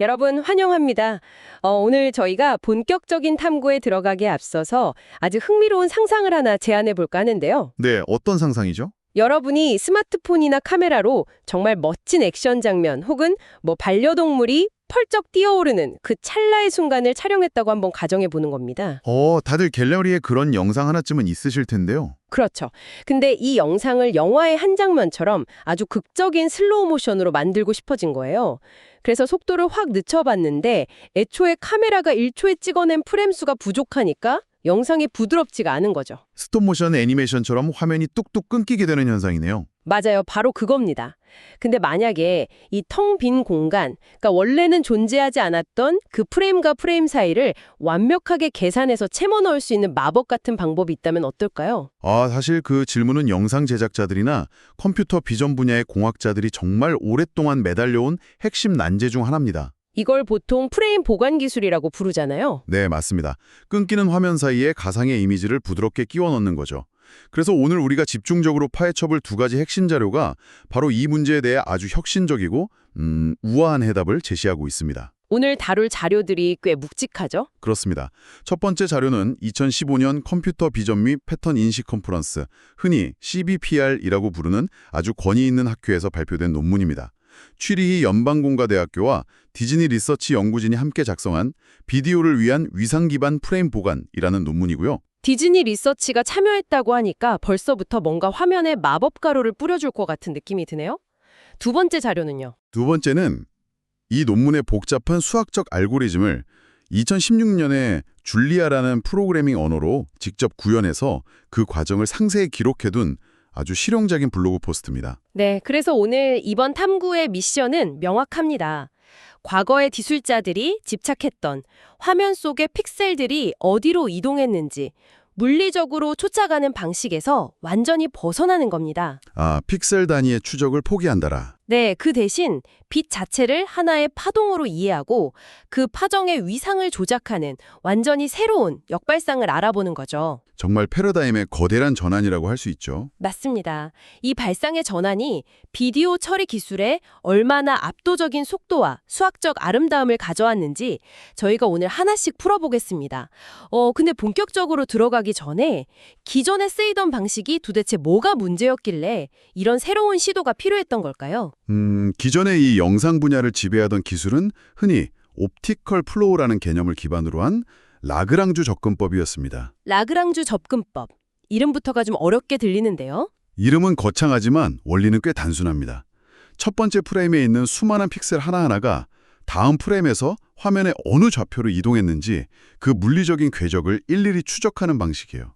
여러분 환영합니다. 오늘 저희가 본격적인 탐구에 들어가기에 앞서서 아주 흥미로운 상상을 하나 제안해 볼까 하는데요. 네, 어떤 상상이죠? 여러분이 스마트폰이나 카메라로 정말 멋진 액션 장면 혹은 반려동물이 펄쩍 뛰어오르는 그 찰나의 순간을 촬영했다고 한번 가정해 보는 겁니다. 다들 갤러리에 그런 영상 하나쯤은 있으실 텐데요. 그렇죠. 근데 이 영상을 영화의 한 장면처럼 아주 극적인 슬로우 모션으로 만들고 싶어진 거예요. 그래서 속도를 확 늦춰봤는데 애초에 카메라가 1초에 찍어낸 프레임 수가 부족하니까 영상이 부드럽지가 않은 거죠. 스톱모션 애니메이션처럼 화면이 뚝뚝 끊기게 되는 현상이네요. 맞아요. 바로 그겁니다. 근데 만약에 이 텅 빈 공간, 그러니까 원래는 존재하지 않았던 그 프레임과 프레임 사이를 완벽하게 계산해서 채워 넣을 수 있는 마법 같은 방법이 있다면 어떨까요? 사실 그 질문은 영상 제작자들이나 컴퓨터 비전 분야의 공학자들이 정말 오랫동안 매달려온 핵심 난제 중 하나입니다. 이걸 보통 프레임 보관 기술이라고 부르잖아요. 네, 맞습니다. 끊기는 화면 사이에 가상의 이미지를 부드럽게 끼워 넣는 거죠. 그래서 오늘 우리가 집중적으로 파헤쳐볼 두 가지 핵심 자료가 바로 이 문제에 대해 아주 혁신적이고 우아한 해답을 제시하고 있습니다. 오늘 다룰 자료들이 꽤 묵직하죠? 그렇습니다. 첫 번째 자료는 2015년 컴퓨터 비전 및 패턴 인식 컨퍼런스, 흔히 CBPR이라고 부르는 아주 권위 있는 학회에서 발표된 논문입니다. 취리히 연방공과대학교와 디즈니 리서치 연구진이 함께 작성한 비디오를 위한 위상 기반 프레임 보관이라는 논문이고요. 디즈니 리서치가 참여했다고 하니까 벌써부터 뭔가 화면에 마법 가루를 뿌려줄 것 같은 느낌이 드네요. 두 번째 자료는요. 두 번째는 이 논문의 복잡한 수학적 알고리즘을 2016년에 줄리아라는 프로그래밍 언어로 직접 구현해서 그 과정을 상세히 기록해둔 아주 실용적인 블로그 포스트입니다. 네, 그래서 오늘 이번 탐구의 미션은 명확합니다. 과거의 기술자들이 집착했던 화면 속의 픽셀들이 어디로 이동했는지 물리적으로 쫓아가는 방식에서 완전히 벗어나는 겁니다. 픽셀 단위의 추적을 포기한다라. 네, 그 대신 빛 자체를 하나의 파동으로 이해하고 그 파정의 위상을 조작하는 완전히 새로운 역발상을 알아보는 거죠. 정말 패러다임의 거대한 전환이라고 할 수 있죠. 맞습니다. 이 발상의 전환이 비디오 처리 기술에 얼마나 압도적인 속도와 수학적 아름다움을 가져왔는지 저희가 오늘 하나씩 풀어보겠습니다. 근데 본격적으로 들어가기 전에 기존에 쓰이던 방식이 도대체 뭐가 문제였길래 이런 새로운 시도가 필요했던 걸까요? 기존의 이 영상 분야를 지배하던 기술은 흔히 옵티컬 플로우라는 개념을 기반으로 한 라그랑주 접근법이었습니다. 라그랑주 접근법. 이름부터가 좀 어렵게 들리는데요. 이름은 거창하지만 원리는 꽤 단순합니다. 첫 번째 프레임에 있는 수많은 픽셀 하나하나가 다음 프레임에서 화면의 어느 좌표로 이동했는지 그 물리적인 궤적을 일일이 추적하는 방식이에요.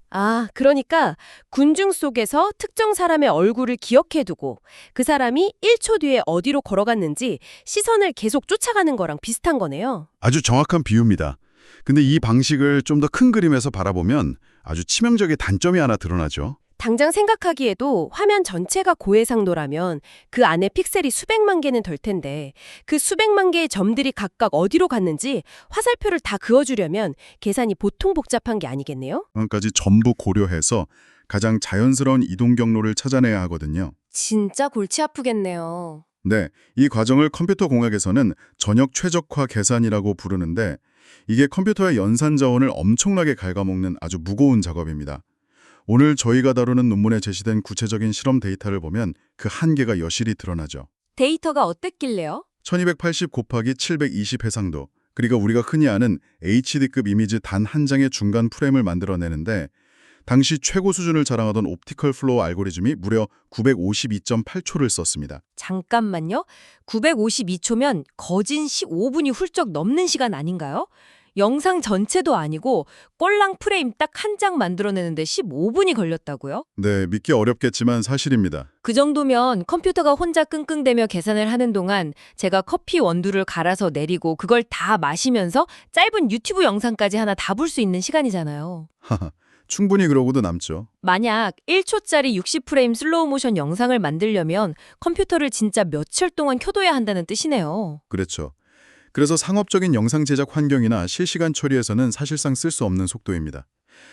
그러니까 군중 속에서 특정 사람의 얼굴을 기억해두고 그 사람이 1초 뒤에 어디로 걸어갔는지 시선을 계속 쫓아가는 거랑 비슷한 거네요. 아주 정확한 비유입니다. 근데 이 방식을 좀 더 큰 그림에서 바라보면 아주 치명적인 단점이 하나 드러나죠. 당장 생각하기에도 화면 전체가 고해상도라면 그 안에 픽셀이 수백만 개는 될 텐데 그 수백만 개의 점들이 각각 어디로 갔는지 화살표를 다 그어주려면 계산이 보통 복잡한 게 아니겠네요? 까지 전부 고려해서 가장 자연스러운 이동 경로를 찾아내야 하거든요. 진짜 골치 아프겠네요. 네, 이 과정을 컴퓨터 공학에서는 전역 최적화 계산이라고 부르는데 이게 컴퓨터의 연산 자원을 엄청나게 갉아먹는 아주 무거운 작업입니다. 오늘 저희가 다루는 논문에 제시된 구체적인 실험 데이터를 보면 그 한계가 여실히 드러나죠. 데이터가 어땠길래요? 1280 곱하기 720 해상도, 그리고 우리가 흔히 아는 HD급 이미지 단 한 장의 중간 프레임을 만들어내는데 당시 최고 수준을 자랑하던 옵티컬 플로우 알고리즘이 무려 952.8초를 썼습니다. 잠깐만요. 952초면 거진 15분이 훌쩍 넘는 시간 아닌가요? 영상 전체도 아니고 꼴랑 프레임 딱 한 장 만들어내는데 15분이 걸렸다고요? 네, 믿기 어렵겠지만 사실입니다. 그 정도면 컴퓨터가 혼자 끙끙대며 계산을 하는 동안 제가 커피 원두를 갈아서 내리고 그걸 다 마시면서 짧은 유튜브 영상까지 하나 다 볼 수 있는 시간이잖아요. 하하, 충분히 그러고도 남죠. 만약 1초짜리 60프레임 슬로우 모션 영상을 만들려면 컴퓨터를 진짜 며칠 동안 켜둬야 한다는 뜻이네요. 그렇죠. 그래서 상업적인 영상 제작 환경이나 실시간 처리에서는 사실상 쓸 수 없는 속도입니다.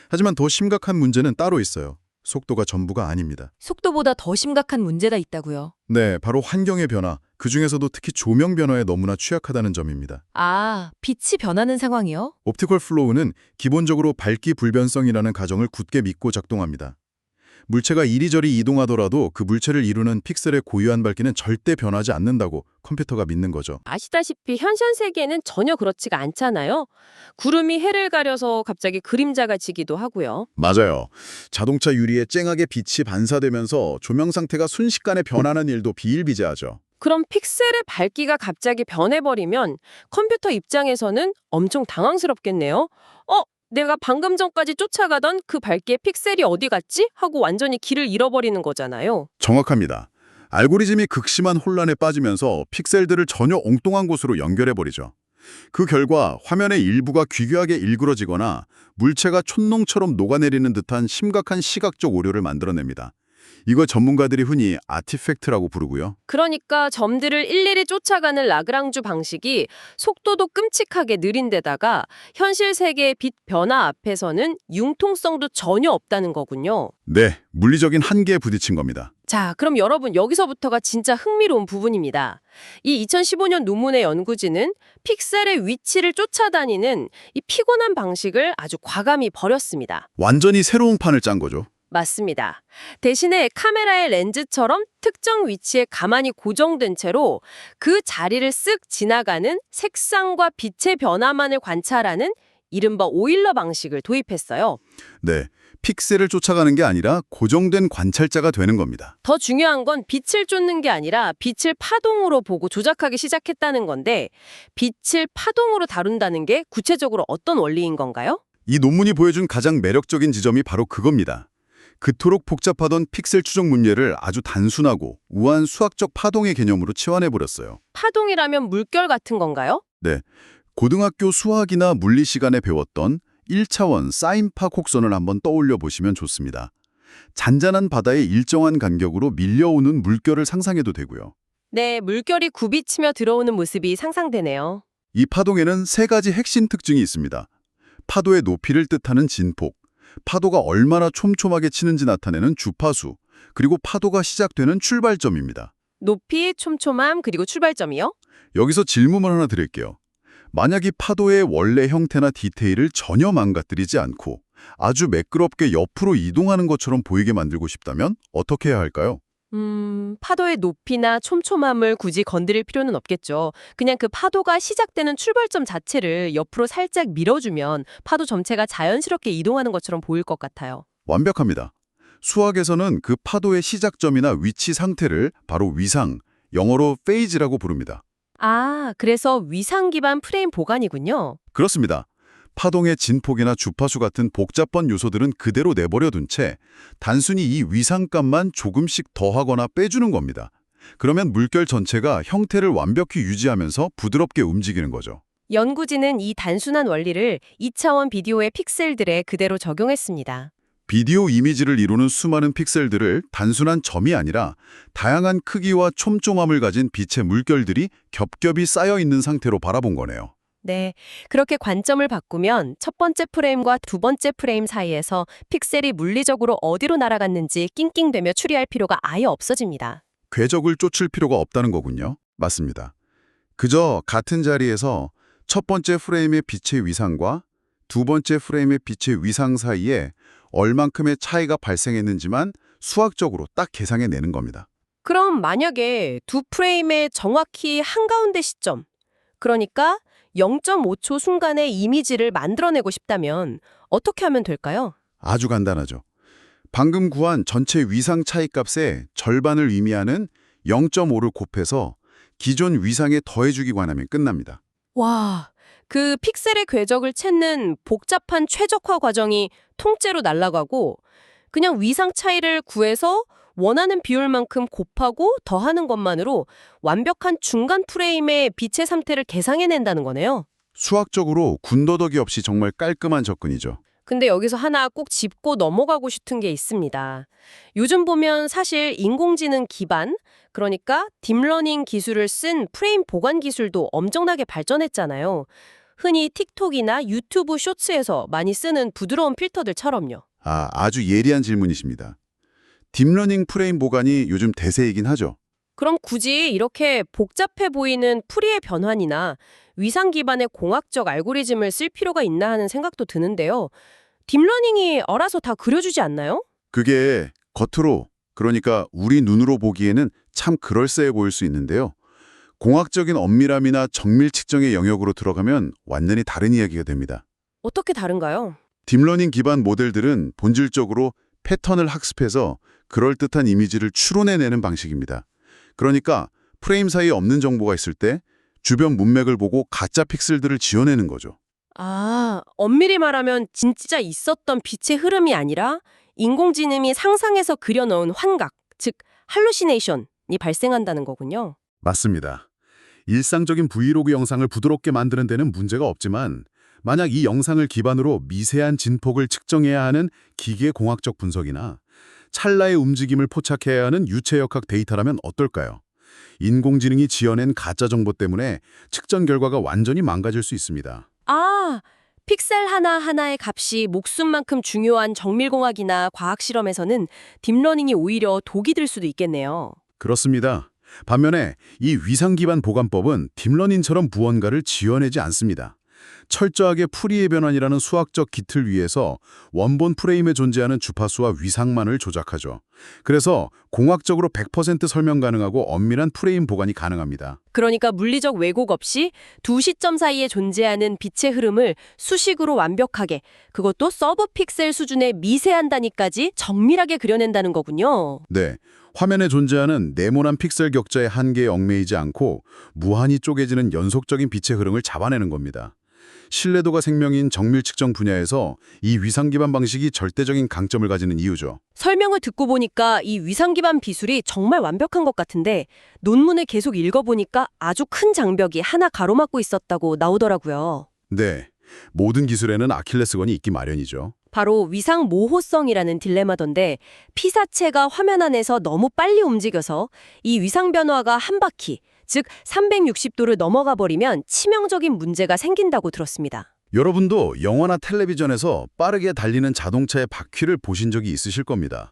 하지만 더 심각한 문제는 따로 있어요. 속도가 전부가 아닙니다. 속도보다 더 심각한 문제가 있다고요. 네, 바로 환경의 변화, 그중에서도 특히 조명 변화에 너무나 취약하다는 점입니다. 아, 빛이 변하는 상황이요? 옵티컬 플로우는 기본적으로 밝기 불변성이라는 가정을 굳게 믿고 작동합니다. 물체가 이리저리 이동하더라도 그 물체를 이루는 픽셀의 고유한 밝기는 절대 변하지 않는다고 컴퓨터가 믿는 거죠. 아시다시피 현실 세계는 전혀 그렇지가 않잖아요. 구름이 해를 가려서 갑자기 그림자가 지기도 하고요. 맞아요. 자동차 유리에 쨍하게 빛이 반사되면서 조명 상태가 순식간에 변하는 일도 비일비재하죠. 그럼 픽셀의 밝기가 갑자기 변해버리면 컴퓨터 입장에서는 엄청 당황스럽겠네요. 내가 방금 전까지 쫓아가던 그 밝기의 픽셀이 어디 갔지? 하고 완전히 길을 잃어버리는 거잖아요. 정확합니다. 알고리즘이 극심한 혼란에 빠지면서 픽셀들을 전혀 엉뚱한 곳으로 연결해버리죠. 그 결과 화면의 일부가 기괴하게 일그러지거나 물체가 촛농처럼 녹아내리는 듯한 심각한 시각적 오류를 만들어냅니다. 이거 전문가들이 흔히 아티팩트라고 부르고요. 그러니까 점들을 일일이 쫓아가는 라그랑주 방식이 속도도 끔찍하게 느린 데다가 현실 세계의 빛 변화 앞에서는 융통성도 전혀 없다는 거군요. 네, 물리적인 한계에 부딪힌 겁니다. 자, 그럼 여러분 여기서부터가 진짜 흥미로운 부분입니다. 이 2015년 논문의 연구진은 픽셀의 위치를 쫓아다니는 이 피곤한 방식을 아주 과감히 버렸습니다. 완전히 새로운 판을 짠 거죠. 맞습니다. 대신에 카메라의 렌즈처럼 특정 위치에 가만히 고정된 채로 그 자리를 쓱 지나가는 색상과 빛의 변화만을 관찰하는 이른바 오일러 방식을 도입했어요. 네, 픽셀을 쫓아가는 게 아니라 고정된 관찰자가 되는 겁니다. 더 중요한 건 빛을 쫓는 게 아니라 빛을 파동으로 보고 조작하기 시작했다는 건데 빛을 파동으로 다룬다는 게 구체적으로 어떤 원리인 건가요? 이 논문이 보여준 가장 매력적인 지점이 바로 그겁니다. 그토록 복잡하던 픽셀 추적 문제를 아주 단순하고 우아한 수학적 파동의 개념으로 치환해버렸어요. 파동이라면 물결 같은 건가요? 네, 고등학교 수학이나 물리 시간에 배웠던 1차원 사인파 곡선을 한번 떠올려 보시면 좋습니다. 잔잔한 바다의 일정한 간격으로 밀려오는 물결을 상상해도 되고요. 네, 물결이 굽이치며 들어오는 모습이 상상되네요. 이 파동에는 세 가지 핵심 특징이 있습니다. 파도의 높이를 뜻하는 진폭, 파도가 얼마나 촘촘하게 치는지 나타내는 주파수, 그리고 파도가 시작되는 출발점입니다. 높이, 촘촘함, 그리고 출발점이요? 여기서 질문을 하나 드릴게요. 만약 이 파도의 원래 형태나 디테일을 전혀 망가뜨리지 않고 아주 매끄럽게 옆으로 이동하는 것처럼 보이게 만들고 싶다면 어떻게 해야 할까요? 파도의 높이나 촘촘함을 굳이 건드릴 필요는 없겠죠. 그냥 그 파도가 시작되는 출발점 자체를 옆으로 살짝 밀어주면 파도 전체가 자연스럽게 이동하는 것처럼 보일 것 같아요. 완벽합니다. 수학에서는 그 파도의 시작점이나 위치 상태를 바로 위상, 영어로 페이즈라고 부릅니다. 아, 그래서 위상 기반 프레임 보관이군요. 그렇습니다. 파동의 진폭이나 주파수 같은 복잡한 요소들은 그대로 내버려둔 채 단순히 이 위상값만 조금씩 더하거나 빼주는 겁니다. 그러면 물결 전체가 형태를 완벽히 유지하면서 부드럽게 움직이는 거죠. 연구진은 이 단순한 원리를 2차원 비디오의 픽셀들에 그대로 적용했습니다. 비디오 이미지를 이루는 수많은 픽셀들을 단순한 점이 아니라 다양한 크기와 촘촘함을 가진 빛의 물결들이 겹겹이 쌓여 있는 상태로 바라본 거네요. 네, 그렇게 관점을 바꾸면 첫 번째 프레임과 두 번째 프레임 사이에서 픽셀이 물리적으로 어디로 날아갔는지 낑낑대며 추리할 필요가 아예 없어집니다. 궤적을 쫓을 필요가 없다는 거군요. 맞습니다. 그저 같은 자리에서 첫 번째 프레임의 빛의 위상과 두 번째 프레임의 빛의 위상 사이에 얼만큼의 차이가 발생했는지만 수학적으로 딱 계산해내는 겁니다. 그럼 만약에 두 프레임의 정확히 한가운데 시점, 그러니까 0.5초 순간의 이미지를 만들어내고 싶다면 어떻게 하면 될까요? 아주 간단하죠. 방금 구한 전체 위상 차이 값의 절반을 의미하는 0.5를 곱해서 기존 위상에 더해주기만 하면 끝납니다. 와, 그 픽셀의 궤적을 찾는 복잡한 최적화 과정이 통째로 날아가고 그냥 위상 차이를 구해서 원하는 비율만큼 곱하고 더하는 것만으로 완벽한 중간 프레임의 빛의 상태를 계상해낸다는 거네요. 수학적으로 군더더기 없이 정말 깔끔한 접근이죠. 근데 여기서 하나 꼭 짚고 넘어가고 싶은 게 있습니다. 요즘 보면 사실 인공지능 기반, 그러니까 딥러닝 기술을 쓴 프레임 보관 기술도 엄청나게 발전했잖아요. 흔히 틱톡이나 유튜브 쇼츠에서 많이 쓰는 부드러운 필터들처럼요. 아주 예리한 질문이십니다. 딥러닝 프레임 보관이 요즘 대세이긴 하죠. 그럼 굳이 이렇게 복잡해 보이는 풀이의 변환이나 위상 기반의 공학적 알고리즘을 쓸 필요가 있나 하는 생각도 드는데요. 딥러닝이 알아서 다 그려주지 않나요? 그게 겉으로, 그러니까 우리 눈으로 보기에는 참 그럴싸해 보일 수 있는데요. 공학적인 엄밀함이나 정밀 측정의 영역으로 들어가면 완전히 다른 이야기가 됩니다. 어떻게 다른가요? 딥러닝 기반 모델들은 본질적으로 패턴을 학습해서 그럴듯한 이미지를 추론해내는 방식입니다. 그러니까 프레임 사이에 없는 정보가 있을 때 주변 문맥을 보고 가짜 픽셀들을 지어내는 거죠. 아, 엄밀히 말하면 진짜 있었던 빛의 흐름이 아니라 인공지능이 상상해서 그려넣은 환각, 즉 할루시네이션이 발생한다는 거군요. 맞습니다. 일상적인 브이로그 영상을 부드럽게 만드는 데는 문제가 없지만 만약 이 영상을 기반으로 미세한 진폭을 측정해야 하는 기계공학적 분석이나 찰나의 움직임을 포착해야 하는 유체역학 데이터라면 어떨까요? 인공지능이 지어낸 가짜 정보 때문에 측정 결과가 완전히 망가질 수 있습니다. 아, 픽셀 하나하나의 값이 목숨만큼 중요한 정밀공학이나 과학실험에서는 딥러닝이 오히려 독이 될 수도 있겠네요. 그렇습니다. 반면에 이 위상 기반 보관법은 딥러닝처럼 무언가를 지어내지 않습니다. 철저하게 풀이의 변환이라는 수학적 기틀 위에서 원본 프레임에 존재하는 주파수와 위상만을 조작하죠. 그래서 공학적으로 100% 설명 가능하고 엄밀한 프레임 보관이 가능합니다. 그러니까 물리적 왜곡 없이 두 시점 사이에 존재하는 빛의 흐름을 수식으로 완벽하게, 그것도 서브 픽셀 수준의 미세한 단위까지 정밀하게 그려낸다는 거군요. 네, 화면에 존재하는 네모난 픽셀 격자의 한계에 얽매이지 않고 무한히 쪼개지는 연속적인 빛의 흐름을 잡아내는 겁니다. 신뢰도가 생명인 정밀 측정 분야에서 이 위상 기반 방식이 절대적인 강점을 가지는 이유죠. 설명을 듣고 보니까 이 위상 기반 비술이 정말 완벽한 것 같은데 논문을 계속 읽어보니까 아주 큰 장벽이 하나 가로막고 있었다고 나오더라고요. 네, 모든 기술에는 아킬레스건이 있기 마련이죠. 바로 위상 모호성이라는 딜레마던데 피사체가 화면 안에서 너무 빨리 움직여서 이 위상 변화가 한 바퀴, 즉 360도를 넘어가 버리면 치명적인 문제가 생긴다고 들었습니다. 여러분도 영화나 텔레비전에서 빠르게 달리는 자동차의 바퀴를 보신 적이 있으실 겁니다.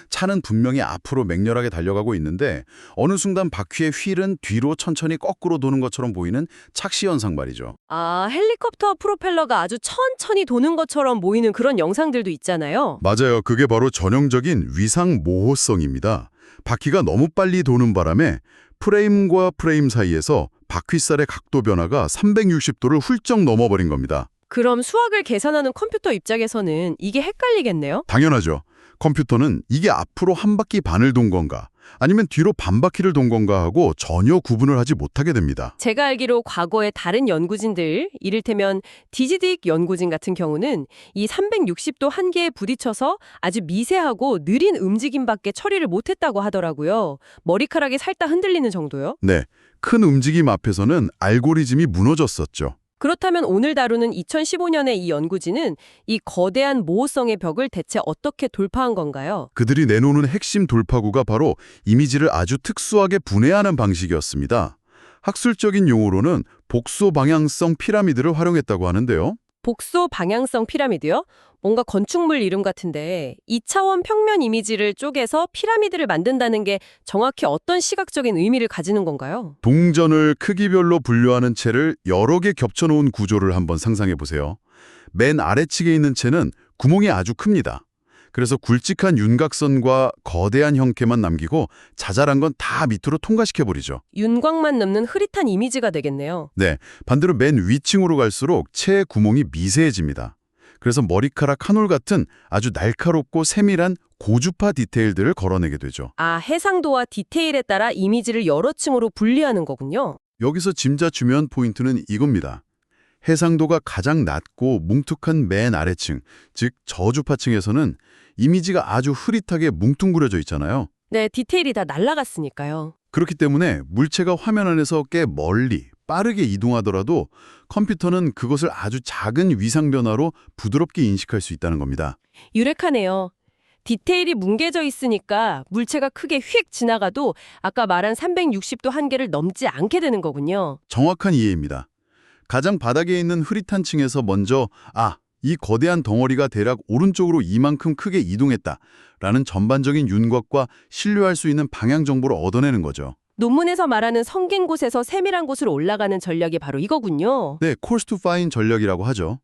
차는 분명히 앞으로 맹렬하게 달려가고 있는데 어느 순간 바퀴의 휠은 뒤로 천천히 거꾸로 도는 것처럼 보이는 착시 현상 말이죠. 아, 헬리콥터 프로펠러가 아주 천천히 도는 것처럼 보이는 그런 영상들도 있잖아요. 맞아요. 그게 바로 전형적인 위상 모호성입니다. 바퀴가 너무 빨리 도는 바람에 프레임과 프레임 사이에서 바퀴살의 각도 변화가 360도를 훌쩍 넘어버린 겁니다. 그럼 수학을 계산하는 컴퓨터 입장에서는 이게 헷갈리겠네요? 당연하죠. 컴퓨터는 이게 앞으로 한 바퀴 반을 돈 건가 아니면 뒤로 반 바퀴를 돈 건가 하고 전혀 구분을 하지 못하게 됩니다. 제가 알기로 과거의 다른 연구진들, 이를테면 디지딕 연구진 같은 경우는 이 360도 한계에 부딪혀서 아주 미세하고 느린 움직임밖에 처리를 못했다고 하더라고요. 머리카락이 살짝 흔들리는 정도요? 네, 큰 움직임 앞에서는 알고리즘이 무너졌었죠. 그렇다면 오늘 다루는 2015년의 이 연구진은 이 거대한 모호성의 벽을 대체 어떻게 돌파한 건가요? 그들이 내놓는 핵심 돌파구가 바로 이미지를 아주 특수하게 분해하는 방식이었습니다. 학술적인 용어로는 복소 방향성 피라미드를 활용했다고 하는데요. 복소 방향성 피라미드요? 뭔가 건축물 이름 같은데 2차원 평면 이미지를 쪼개서 피라미드를 만든다는 게 정확히 어떤 시각적인 의미를 가지는 건가요? 동전을 크기별로 분류하는 채를 여러 개 겹쳐놓은 구조를 한번 상상해 보세요. 맨 아래측에 있는 채는 구멍이 아주 큽니다. 그래서 굵직한 윤곽선과 거대한 형태만 남기고 자잘한 건 다 밑으로 통과시켜버리죠. 윤곽만 넘는 흐릿한 이미지가 되겠네요. 네, 반대로 맨 위층으로 갈수록 채의 구멍이 미세해집니다. 그래서 머리카락 한 올 같은 아주 날카롭고 세밀한 고주파 디테일들을 걸어내게 되죠. 아, 해상도와 디테일에 따라 이미지를 여러 층으로 분리하는 거군요. 여기서 짐자 주면 포인트는 이겁니다. 해상도가 가장 낮고 뭉툭한 맨 아래층, 즉 저주파층에서는 이미지가 아주 흐릿하게 뭉뚱그려져 있잖아요. 네, 디테일이 다 날아갔으니까요. 그렇기 때문에 물체가 화면 안에서 꽤 멀리, 빠르게 이동하더라도 컴퓨터는 그것을 아주 작은 위상 변화로 부드럽게 인식할 수 있다는 겁니다. 유력하네요. 디테일이 뭉개져 있으니까 물체가 크게 휙 지나가도 아까 말한 360도 한계를 넘지 않게 되는 거군요. 정확한 이해입니다. 가장 바닥에 있는 흐릿한 층에서 먼저 이 거대한 덩어리가 대략 오른쪽으로 이만큼 크게 이동했다라는 전반적인 윤곽과 신뢰할 수 있는 방향 정보를 얻어내는 거죠. 논문에서 말하는 성긴 곳에서 세밀한 곳으로 올라가는 전략이 바로 이거군요. 네, coarse to fine 전략이라고 하죠.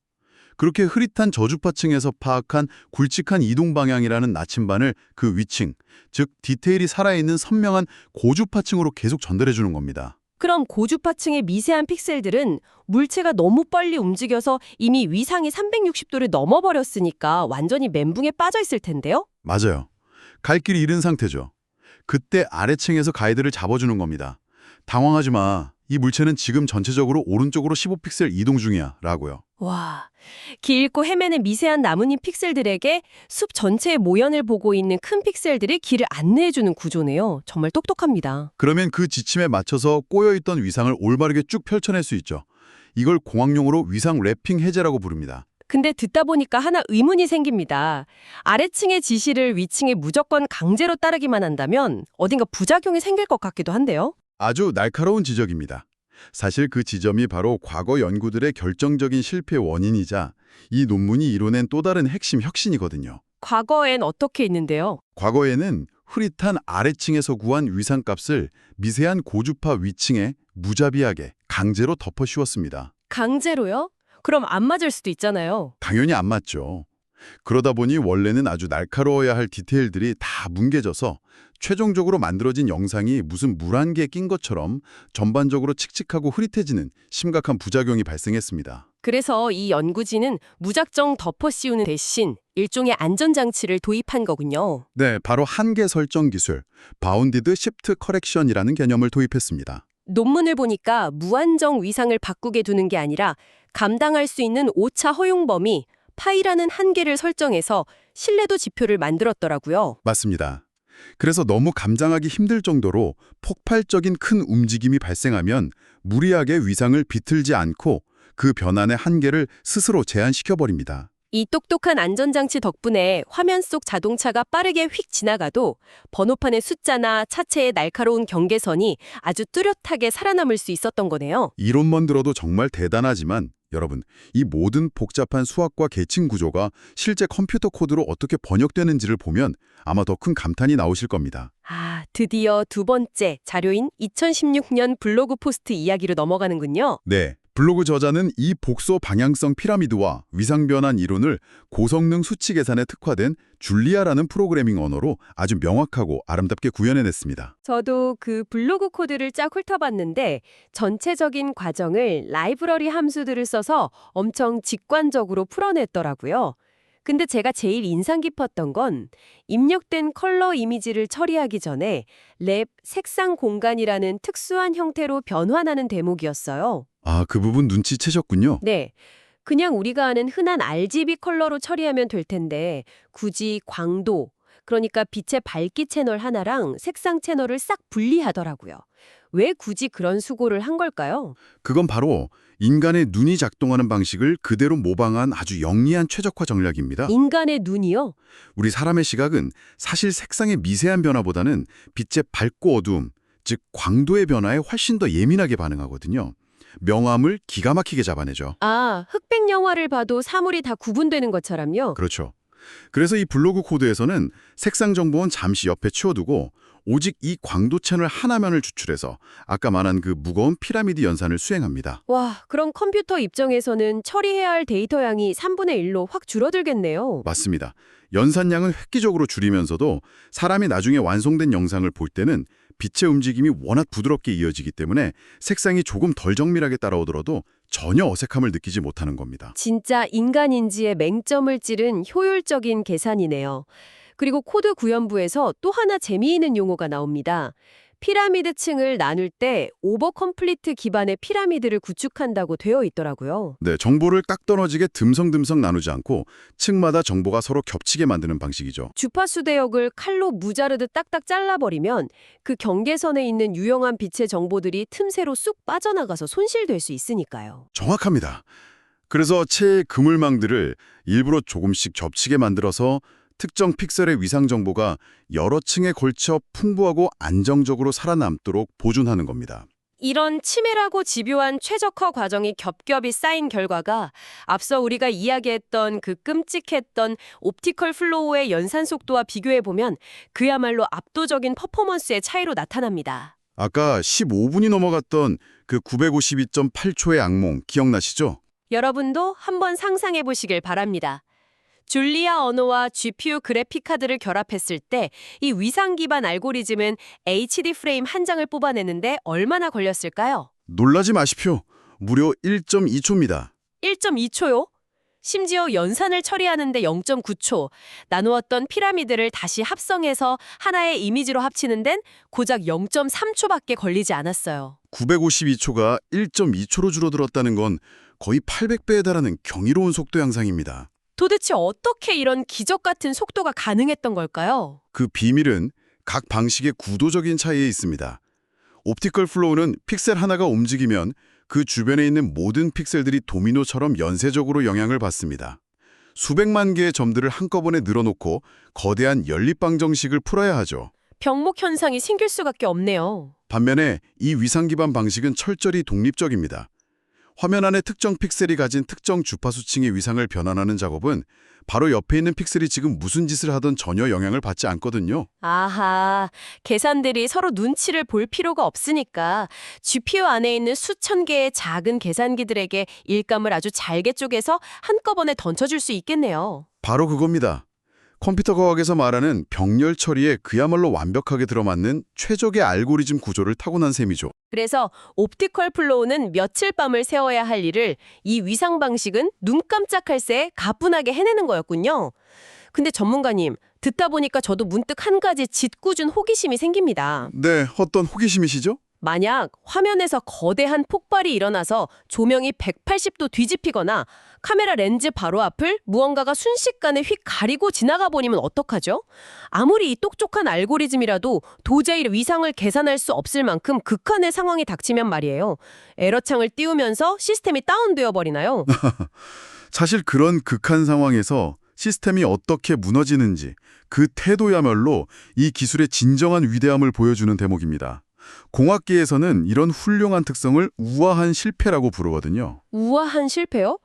그렇게 흐릿한 저주파층에서 파악한 굵직한 이동 방향이라는 나침반을 그 위층, 즉 디테일이 살아있는 선명한 고주파층으로 계속 전달해주는 겁니다. 그럼 고주파층의 미세한 픽셀들은 물체가 너무 빨리 움직여서 이미 위상이 360도를 넘어버렸으니까 완전히 멘붕에 빠져 있을 텐데요? 맞아요. 갈 길을 잃은 상태죠. 그때 아래층에서 가이드를 잡아주는 겁니다. 당황하지 마. 이 물체는 지금 전체적으로 오른쪽으로 15픽셀 이동 중이야. 라고요. 와, 길고 헤매는 미세한 나뭇잎 픽셀들에게 숲 전체의 모연을 보고 있는 큰 픽셀들이 길을 안내해주는 구조네요. 정말 똑똑합니다. 그러면 그 지침에 맞춰서 꼬여있던 위상을 올바르게 쭉 펼쳐낼 수 있죠. 이걸 공학용어로 위상 랩핑 해제라고 부릅니다. 근데 듣다 보니까 하나 의문이 생깁니다. 아래층의 지시를 위층에 무조건 강제로 따르기만 한다면 어딘가 부작용이 생길 것 같기도 한데요. 아주 날카로운 지적입니다. 사실 그 지점이 바로 과거 연구들의 결정적인 실패의 원인이자 이 논문이 이뤄낸 또 다른 핵심 혁신이거든요. 과거엔 어떻게 있는데요? 과거에는 흐릿한 아래층에서 구한 위상값을 미세한 고주파 위층에 무자비하게 강제로 덮어 씌웠습니다. 강제로요? 그럼 안 맞을 수도 있잖아요. 당연히 안 맞죠. 그러다 보니 원래는 아주 날카로워야 할 디테일들이 다 뭉개져서 최종적으로 만들어진 영상이 무슨 물 한 개 낀 것처럼 전반적으로 칙칙하고 흐릿해지는 심각한 부작용이 발생했습니다. 그래서 이 연구진은 무작정 덮어 씌우는 대신 일종의 안전장치를 도입한 거군요. 네, 바로 한계 설정 기술, 바운디드 시프트 커렉션이라는 개념을 도입했습니다. 논문을 보니까 무한정 위상을 바꾸게 두는 게 아니라 감당할 수 있는 오차 허용 범위, 파이라는 한계를 설정해서 신뢰도 지표를 만들었더라고요. 맞습니다. 그래서 너무 감당하기 힘들 정도로 폭발적인 큰 움직임이 발생하면 무리하게 위상을 비틀지 않고 그 변환의 한계를 스스로 제한시켜버립니다. 이 똑똑한 안전장치 덕분에 화면 속 자동차가 빠르게 휙 지나가도 번호판의 숫자나 차체의 날카로운 경계선이 아주 뚜렷하게 살아남을 수 있었던 거네요. 이론만 들어도 정말 대단하지만 여러분, 이 모든 복잡한 수학과 계층 구조가 실제 컴퓨터 코드로 어떻게 번역되는지를 보면 아마 더 큰 감탄이 나오실 겁니다. 아, 드디어 두 번째 자료인 2016년 블로그 포스트 이야기로 넘어가는군요. 네, 블로그 저자는 이 복소 방향성 피라미드와 위상 변환 이론을 고성능 수치 계산에 특화된 줄리아라는 프로그래밍 언어로 아주 명확하고 아름답게 구현해냈습니다. 저도 그 블로그 코드를 쫙 훑어봤는데 전체적인 과정을 라이브러리 함수들을 써서 엄청 직관적으로 풀어냈더라고요. 근데 제가 제일 인상 깊었던 건 입력된 컬러 이미지를 처리하기 전에 랩 색상 공간이라는 특수한 형태로 변환하는 대목이었어요. 아, 그 부분 눈치채셨군요. 네. 그냥 우리가 아는 흔한 RGB 컬러로 처리하면 될 텐데 굳이 광도, 그러니까 빛의 밝기 채널 하나랑 색상 채널을 싹 분리하더라고요. 왜 굳이 그런 수고를 한 걸까요? 그건 바로 인간의 눈이 작동하는 방식을 그대로 모방한 아주 영리한 최적화 전략입니다. 인간의 눈이요? 우리 사람의 시각은 사실 색상의 미세한 변화보다는 빛의 밝고 어두움, 즉 광도의 변화에 훨씬 더 예민하게 반응하거든요. 명암을 기가 막히게 잡아내죠. 아, 흑백 영화를 봐도 사물이 다 구분되는 것처럼요? 그렇죠. 그래서 이 블로그 코드에서는 색상 정보는 잠시 옆에 치워두고 오직 이 광도 채널 하나만을 추출해서 아까 말한 그 무거운 피라미드 연산을 수행합니다. 와, 그럼 컴퓨터 입장에서는 처리해야 할 데이터 양이 3분의 1로 확 줄어들겠네요. 맞습니다. 연산량은 획기적으로 줄이면서도 사람이 나중에 완성된 영상을 볼 때는 빛의 움직임이 워낙 부드럽게 이어지기 때문에 색상이 조금 덜 정밀하게 따라오더라도 전혀 어색함을 느끼지 못하는 겁니다. 진짜 인간인지의 맹점을 찌른 효율적인 계산이네요. 그리고 코드 구현부에서 또 하나 재미있는 용어가 나옵니다. 피라미드 층을 나눌 때 오버 컴플리트 기반의 피라미드를 구축한다고 되어 있더라고요. 네, 정보를 딱 떨어지게 듬성듬성 나누지 않고 층마다 정보가 서로 겹치게 만드는 방식이죠. 주파수 대역을 칼로 무자르듯 딱딱 잘라버리면 그 경계선에 있는 유용한 빛의 정보들이 틈새로 쑥 빠져나가서 손실될 수 있으니까요. 정확합니다. 그래서 채 그물망들을 일부러 조금씩 겹치게 만들어서 특정 픽셀의 위상 정보가 여러 층에 걸쳐 풍부하고 안정적으로 살아남도록 보존하는 겁니다. 이런 치밀하고 집요한 최적화 과정이 겹겹이 쌓인 결과가 앞서 우리가 이야기했던 그 끔찍했던 옵티컬 플로우의 연산 속도와 비교해보면 그야말로 압도적인 퍼포먼스의 차이로 나타납니다. 아까 15분이 넘어갔던 그 952.8초의 악몽 기억나시죠? 여러분도 한번 상상해 보시길 바랍니다. 줄리아 언어와 GPU 그래픽 카드를 결합했을 때 이 위상 기반 알고리즘은 HD 프레임 한 장을 뽑아내는데 얼마나 걸렸을까요? 놀라지 마십시오. 무려 1.2초입니다. 1.2초요? 심지어 연산을 처리하는데 0.9초, 나누었던 피라미드를 다시 합성해서 하나의 이미지로 합치는 데는 고작 0.3초밖에 걸리지 않았어요. 952초가 1.2초로 줄어들었다는 건 거의 800배에 달하는 경이로운 속도 향상입니다. 도대체 어떻게 이런 기적 같은 속도가 가능했던 걸까요? 그 비밀은 각 방식의 구도적인 차이에 있습니다. 옵티컬 플로우는 픽셀 하나가 움직이면 그 주변에 있는 모든 픽셀들이 도미노처럼 연쇄적으로 영향을 받습니다. 수백만 개의 점들을 한꺼번에 늘어놓고 거대한 연립방정식을 풀어야 하죠. 병목 현상이 생길 수밖에 없네요. 반면에 이 위상 기반 방식은 철저히 독립적입니다. 화면 안에 특정 픽셀이 가진 특정 주파수층의 위상을 변환하는 작업은 바로 옆에 있는 픽셀이 지금 무슨 짓을 하든 전혀 영향을 받지 않거든요. 아하, 계산들이 서로 눈치를 볼 필요가 없으니까 GPU 안에 있는 수천 개의 작은 계산기들에게 일감을 아주 잘게 쪼개서 한꺼번에 던져줄 수 있겠네요. 바로 그겁니다. 컴퓨터 과학에서 말하는 병렬 처리에 그야말로 완벽하게 들어맞는 최적의 알고리즘 구조를 타고난 셈이죠. 그래서 옵티컬 플로우는 며칠 밤을 새워야 할 일을 이 위상 방식은 눈 깜짝할 새에 가뿐하게 해내는 거였군요. 근데 전문가님, 듣다 보니까 저도 문득 한 가지 짓궂은 호기심이 생깁니다. 네, 어떤 호기심이시죠? 만약 화면에서 거대한 폭발이 일어나서 조명이 180도 뒤집히거나 카메라 렌즈 바로 앞을 무언가가 순식간에 휙 가리고 지나가 버리면 어떡하죠? 아무리 이 똑똑한 알고리즘이라도 도저히 위상을 계산할 수 없을 만큼 극한의 상황이 닥치면 말이에요. 에러창을 띄우면서 시스템이 다운되어 버리나요? 사실 그런 극한 상황에서 시스템이 어떻게 무너지는지 그 태도야말로 이 기술의 진정한 위대함을 보여주는 대목입니다. 공학계에서는 이런 훌륭한 특성을 우아한 실패라고 부르거든요. 우아한 실패요?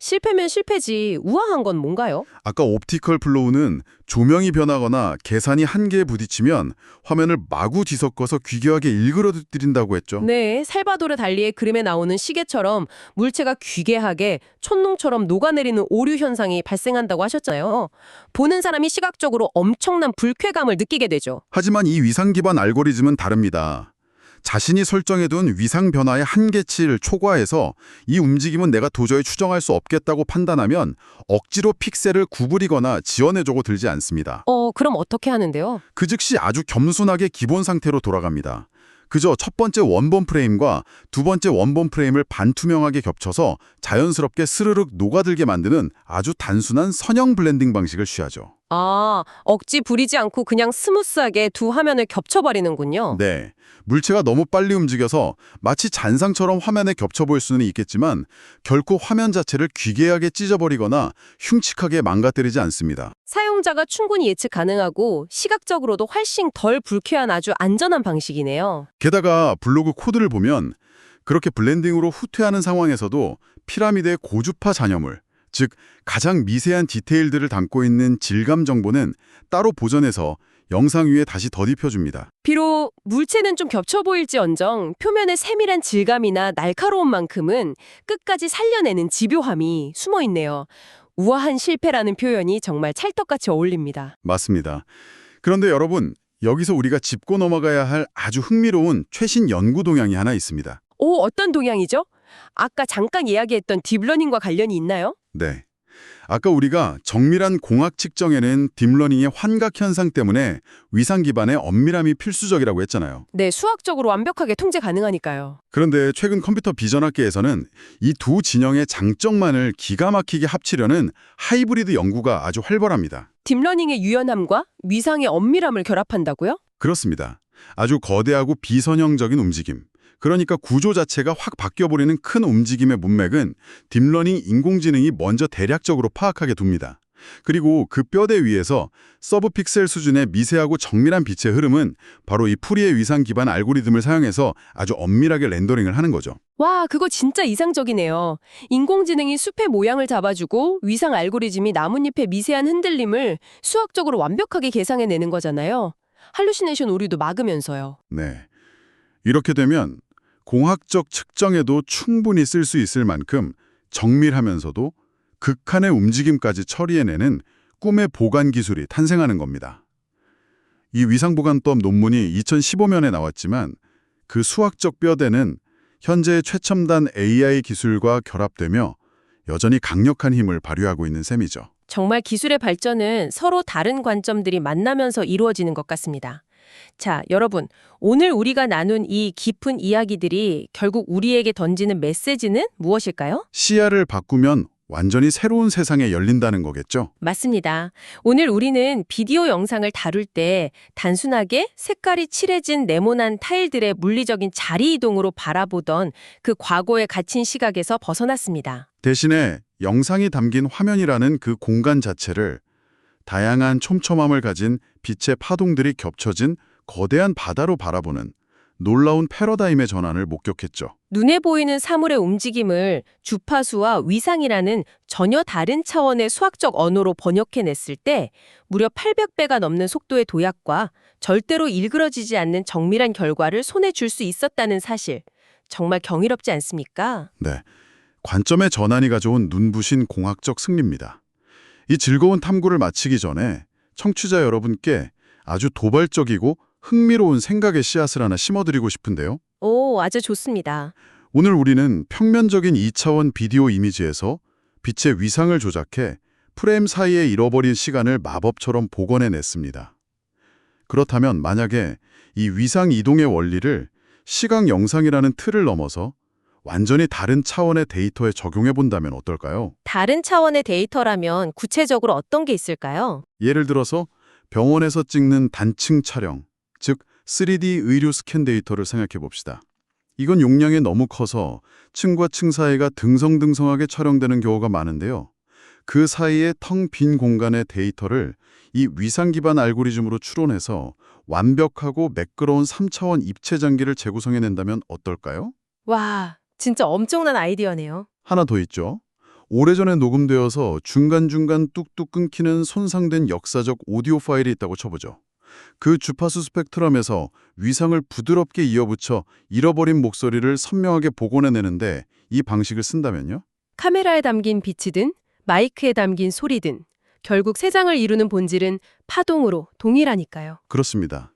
실패면 실패지 우아한 건 뭔가요? 아까 옵티컬 플로우는 조명이 변하거나 계산이 한계에 부딪히면 화면을 마구 뒤섞어서 귀결하게 일그러뜨린다고 했죠. 네, 살바도르 달리의 그림에 나오는 시계처럼 물체가 귀괴하게 촛농처럼 녹아내리는 오류 현상이 발생한다고 하셨잖아요. 보는 사람이 시각적으로 엄청난 불쾌감을 느끼게 되죠. 하지만 이 위상 기반 알고리즘은 다릅니다. 자신이 설정해둔 위상 변화의 한계치를 초과해서 이 움직임은 내가 도저히 추정할 수 없겠다고 판단하면 억지로 픽셀을 구부리거나 지원해주고 들지 않습니다. 그럼 어떻게 하는데요? 그 즉시 아주 겸손하게 기본 상태로 돌아갑니다. 그저 첫 번째 원본 프레임과 두 번째 원본 프레임을 반투명하게 겹쳐서 자연스럽게 스르륵 녹아들게 만드는 아주 단순한 선형 블렌딩 방식을 취하죠. 억지 부리지 않고 그냥 스무스하게 두 화면을 겹쳐버리는군요. 네, 물체가 너무 빨리 움직여서 마치 잔상처럼 화면에 겹쳐 보일 수는 있겠지만 결코 화면 자체를 귀괴하게 찢어버리거나 흉측하게 망가뜨리지 않습니다. 사용자가 충분히 예측 가능하고 시각적으로도 훨씬 덜 불쾌한 아주 안전한 방식이네요. 게다가 블로그 코드를 보면 그렇게 블렌딩으로 후퇴하는 상황에서도 피라미드의 고주파 잔여물, 즉 가장 미세한 디테일들을 담고 있는 질감 정보는 따로 보존해서 영상 위에 다시 덧입혀줍니다. 비록 물체는 좀 겹쳐 보일지언정 표면의 세밀한 질감이나 날카로운 만큼은 끝까지 살려내는 집요함이 숨어 있네요. 우아한 실패라는 표현이 정말 찰떡같이 어울립니다. 맞습니다. 그런데 여러분, 여기서 우리가 짚고 넘어가야 할 아주 흥미로운 최신 연구 동향이 하나 있습니다. 어떤 동향이죠? 아까 잠깐 이야기했던 딥러닝과 관련이 있나요? 네. 아까 우리가 정밀한 공학 측정에는 딥러닝의 환각 현상 때문에 위상 기반의 엄밀함이 필수적이라고 했잖아요. 네, 수학적으로 완벽하게 통제 가능하니까요. 그런데 최근 컴퓨터 비전학계에서는 이 두 진영의 장점만을 기가 막히게 합치려는 하이브리드 연구가 아주 활발합니다. 딥러닝의 유연함과 위상의 엄밀함을 결합한다고요? 그렇습니다. 아주 거대하고 비선형적인 움직임. 그러니까 구조 자체가 확 바뀌어버리는 큰 움직임의 문맥은 딥러닝 인공지능이 먼저 대략적으로 파악하게 둡니다. 그리고 그 뼈대 위에서 서브픽셀 수준의 미세하고 정밀한 빛의 흐름은 바로 이 푸리의 위상 기반 알고리즘을 사용해서 아주 엄밀하게 렌더링을 하는 거죠. 와, 그거 진짜 이상적이네요. 인공지능이 숲의 모양을 잡아주고 위상 알고리즘이 나뭇잎의 미세한 흔들림을 수학적으로 완벽하게 계상해내는 거잖아요. 할루시네이션 오류도 막으면서요. 네. 이렇게 되면 공학적 측정에도 충분히 쓸 수 있을 만큼 정밀하면서도 극한의 움직임까지 처리해내는 꿈의 보관 기술이 탄생하는 겁니다. 이 위상보관법 논문이 2015년에 나왔지만 그 수학적 뼈대는 현재의 최첨단 AI 기술과 결합되며 여전히 강력한 힘을 발휘하고 있는 셈이죠. 정말 기술의 발전은 서로 다른 관점들이 만나면서 이루어지는 것 같습니다. 자, 여러분, 오늘 우리가 나눈 이 깊은 이야기들이 결국 우리에게 던지는 메시지는 무엇일까요? 시야를 바꾸면 완전히 새로운 세상에 열린다는 거겠죠? 맞습니다. 오늘 우리는 비디오 영상을 다룰 때 단순하게 색깔이 칠해진 네모난 타일들의 물리적인 자리 이동으로 바라보던 그 과거에 갇힌 시각에서 벗어났습니다. 대신에 영상이 담긴 화면이라는 그 공간 자체를 다양한 촘촘함을 가진 빛의 파동들이 겹쳐진 거대한 바다로 바라보는 놀라운 패러다임의 전환을 목격했죠. 눈에 보이는 사물의 움직임을 주파수와 위상이라는 전혀 다른 차원의 수학적 언어로 번역해냈을 때 무려 800배가 넘는 속도의 도약과 절대로 일그러지지 않는 정밀한 결과를 손에 줄 수 있었다는 사실. 정말 경이롭지 않습니까? 네, 관점의 전환이 가져온 눈부신 공학적 승리입니다. 이 즐거운 탐구를 마치기 전에 청취자 여러분께 아주 도발적이고 흥미로운 생각의 씨앗을 하나 심어드리고 싶은데요. 오, 아주 좋습니다. 오늘 우리는 평면적인 2차원 비디오 이미지에서 빛의 위상을 조작해 프레임 사이에 잃어버린 시간을 마법처럼 복원해냈습니다. 그렇다면 만약에 이 위상 이동의 원리를 시각 영상이라는 틀을 넘어서 완전히 다른 차원의 데이터에 적용해본다면 어떨까요? 다른 차원의 데이터라면 구체적으로 어떤 게 있을까요? 예를 들어서 병원에서 찍는 단층 촬영, 즉 3D 의료 스캔 데이터를 생각해 봅시다. 이건 용량이 너무 커서 층과 층 사이가 등성등성하게 촬영되는 경우가 많은데요. 그 사이에 텅 빈 공간의 데이터를 이 위상 기반 알고리즘으로 추론해서 완벽하고 매끄러운 3차원 입체 장기를 재구성해낸다면 어떨까요? 와, 진짜 엄청난 아이디어네요. 하나 더 있죠. 오래전에 녹음되어서 중간중간 뚝뚝 끊기는 손상된 역사적 오디오 파일이 있다고 쳐보죠. 그 주파수 스펙트럼에서 위상을 부드럽게 이어붙여 잃어버린 목소리를 선명하게 복원해내는데 이 방식을 쓴다면요? 카메라에 담긴 빛이든 마이크에 담긴 소리든 결국 세상을 이루는 본질은 파동으로 동일하니까요. 그렇습니다.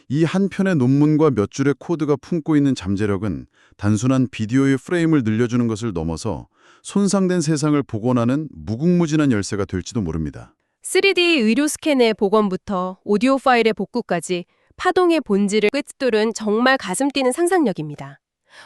이 한 편의 논문과 몇 줄의 코드가 품고 있는 잠재력은 단순한 비디오의 프레임을 늘려주는 것을 넘어서 손상된 세상을 복원하는 무궁무진한 열쇠가 될지도 모릅니다. 3D 의료 스캔의 복원부터 오디오 파일의 복구까지 파동의 본질을 꿰뚫은 정말 가슴 뛰는 상상력입니다.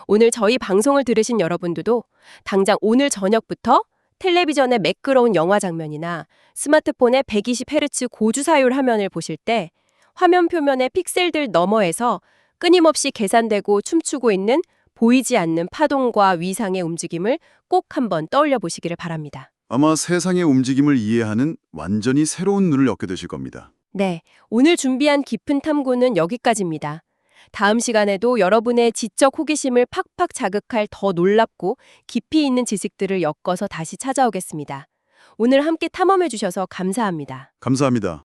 오늘 저희 방송을 들으신 여러분들도 당장 오늘 저녁부터 텔레비전의 매끄러운 영화 장면이나 스마트폰의 120Hz 고주사율 화면을 보실 때 화면 표면의 픽셀들 너머에서 끊임없이 계산되고 춤추고 있는 보이지 않는 파동과 위상의 움직임을 꼭 한번 떠올려 보시기를 바랍니다. 아마 세상의 움직임을 이해하는 완전히 새로운 눈을 얻게 되실 겁니다. 네, 오늘 준비한 깊은 탐구는 여기까지입니다. 다음 시간에도 여러분의 지적 호기심을 팍팍 자극할 더 놀랍고 깊이 있는 지식들을 엮어서 다시 찾아오겠습니다. 오늘 함께 탐험해 주셔서 감사합니다. 감사합니다.